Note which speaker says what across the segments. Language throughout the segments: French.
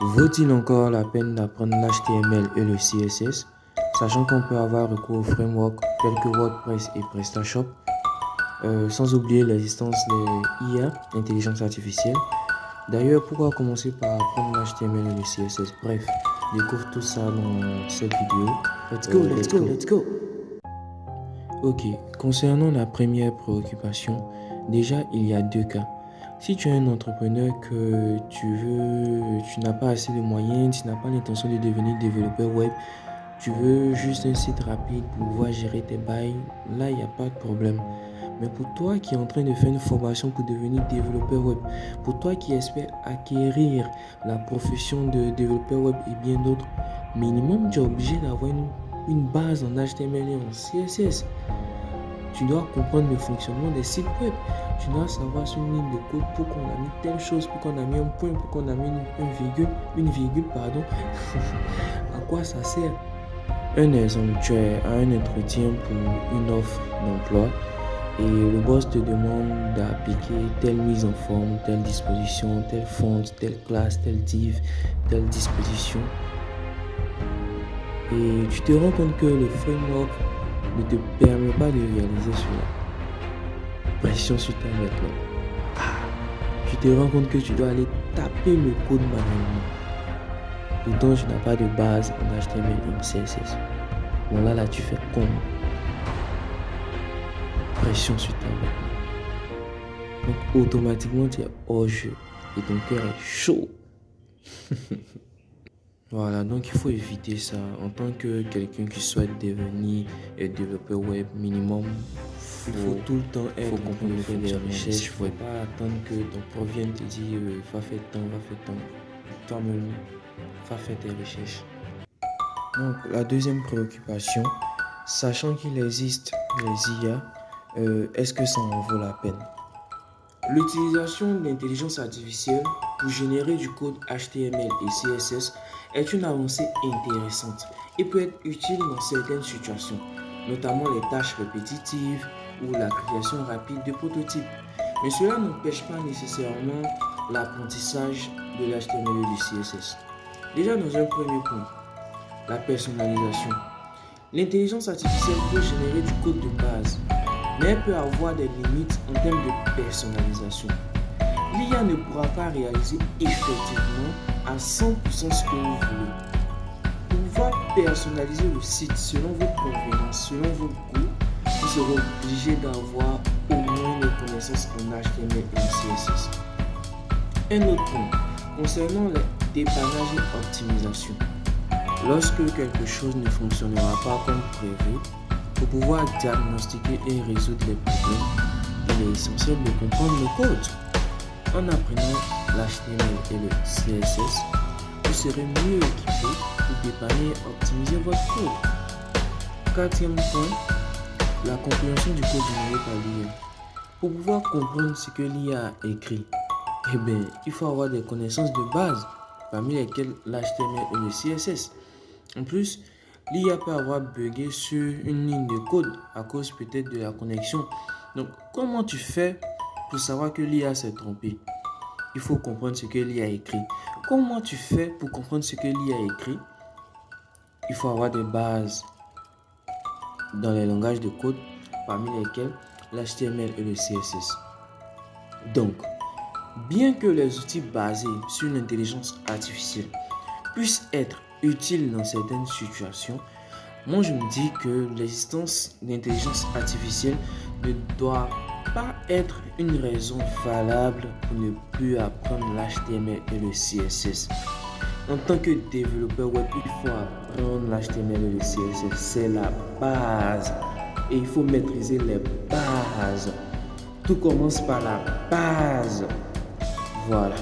Speaker 1: Vaut-il encore la peine d'apprendre l'HTML et le CSS, sachant qu'on peut avoir recours aux frameworks tels que WordPress et PrestaShop, sans oublier l'existence des IA, intelligence artificielle. D'ailleurs, pourquoi commencer par apprendre l'HTML et le CSS? Bref, découvre tout ça dans cette vidéo. Let's go. Ok, concernant la première préoccupation, déjà il y a deux cas. Si tu es un entrepreneur que tu n'as pas assez de moyens, tu n'as pas l'intention de devenir développeur web, tu veux juste un site rapide pour pouvoir gérer tes bails, là il n'y a pas de problème. Mais pour toi qui es en train de faire une formation pour devenir développeur web, pour toi qui espères acquérir la profession de développeur web et bien d'autres, minimum tu es obligé d'avoir une base en HTML et en CSS. Tu dois comprendre le fonctionnement des sites web. Tu dois savoir sur une ligne de code pourquoi on a mis telle chose, pourquoi on a mis un point, pourquoi on a mis une virgule, pardon. À quoi ça sert? Un exemple, tu es à un entretien pour une offre d'emploi et le boss te demande d'appliquer telle mise en forme, telle disposition, telle font, telle classe, telle div, telle disposition. Et tu te rends compte que le framework ne te permet pas de réaliser cela. Pression sur ta maintenant. Tu te rends compte que tu dois aller taper le code manuellement. Pourtant, tu n'as pas de base en HTML et en CSS. Bon là, tu fais comment? Pression sur ta maintenant. Donc automatiquement, tu es hors jeu et ton cœur est chaud. Voilà, donc il faut éviter ça. En tant que quelqu'un qui souhaite devenir développeur web minimum, il faut tout le temps être en train de faire des recherches. Il ne faut pas attendre que ton prof vienne te dire va faire tant. Toi-même, va faire tes recherches. Donc la deuxième préoccupation, sachant qu'il existe les IA, est-ce que ça en vaut la peine? L'utilisation de l'intelligence artificielle pour générer du code HTML et CSS est une avancée intéressante et peut être utile dans certaines situations, notamment les tâches répétitives ou la création rapide de prototypes. Mais cela n'empêche pas nécessairement l'apprentissage de l'HTML et du CSS. Déjà dans un premier point, la personnalisation. L'intelligence artificielle peut générer du code de base, mais elle peut avoir des limites en termes de personnalisation. L'IA ne pourra pas réaliser effectivement à 100% ce que vous voulez. Pour pouvoir personnaliser le site selon vos convenances, selon vos goûts, vous serez obligé d'avoir au moins une connaissance en HTML et en CSS. Un autre point, concernant le dépannage et optimisation. Lorsque quelque chose ne fonctionnera pas comme prévu, pour pouvoir diagnostiquer et résoudre les problèmes, il est essentiel de comprendre le code. En apprenant l'HTML et le CSS, vous serez mieux équipé pour dépanner et optimiser votre code. Quatrième point, la compréhension du code généré par l'IA. Pour pouvoir comprendre ce que l'IA a écrit, il faut avoir des connaissances de base, parmi lesquelles l'HTML et le CSS. En plus, l'IA peut avoir bugué sur une ligne de code à cause peut-être de la connexion. Donc, comment tu fais pour savoir que l'IA s'est trompée? Il faut comprendre ce que l'IA a écrit. Comment tu fais pour comprendre ce que l'IA a écrit? Il faut avoir des bases dans les langages de code, parmi lesquels l'HTML et le CSS. Donc, bien que les outils basés sur l'intelligence artificielle puissent être utiles dans certaines situations, moi je me dis que l'existence d'intelligence artificielle ne doit pas être une raison valable pour ne plus apprendre l'HTML et le CSS. En tant que développeur web, il faut apprendre l'HTML et le CSS, c'est la base et il faut maîtriser les bases. Tout commence par la base. Voilà.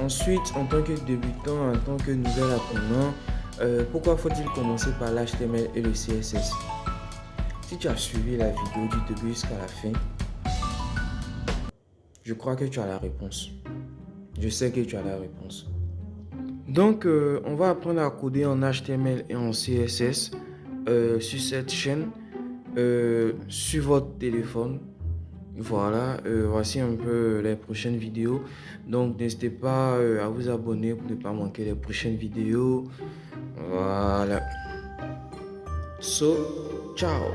Speaker 1: Ensuite, en tant que débutant, en tant que nouvel apprenant, pourquoi faut-il commencer par l'HTML et le CSS? Si tu as suivi la vidéo du début jusqu'à la fin, je crois que tu as la réponse. Je sais que tu as la réponse. Donc, on va apprendre à coder en HTML et en CSS sur cette chaîne, sur votre téléphone. Voilà, voici un peu les prochaines vidéos. Donc, n'hésitez pas à vous abonner pour ne pas manquer les prochaines vidéos. Voilà. So, ciao.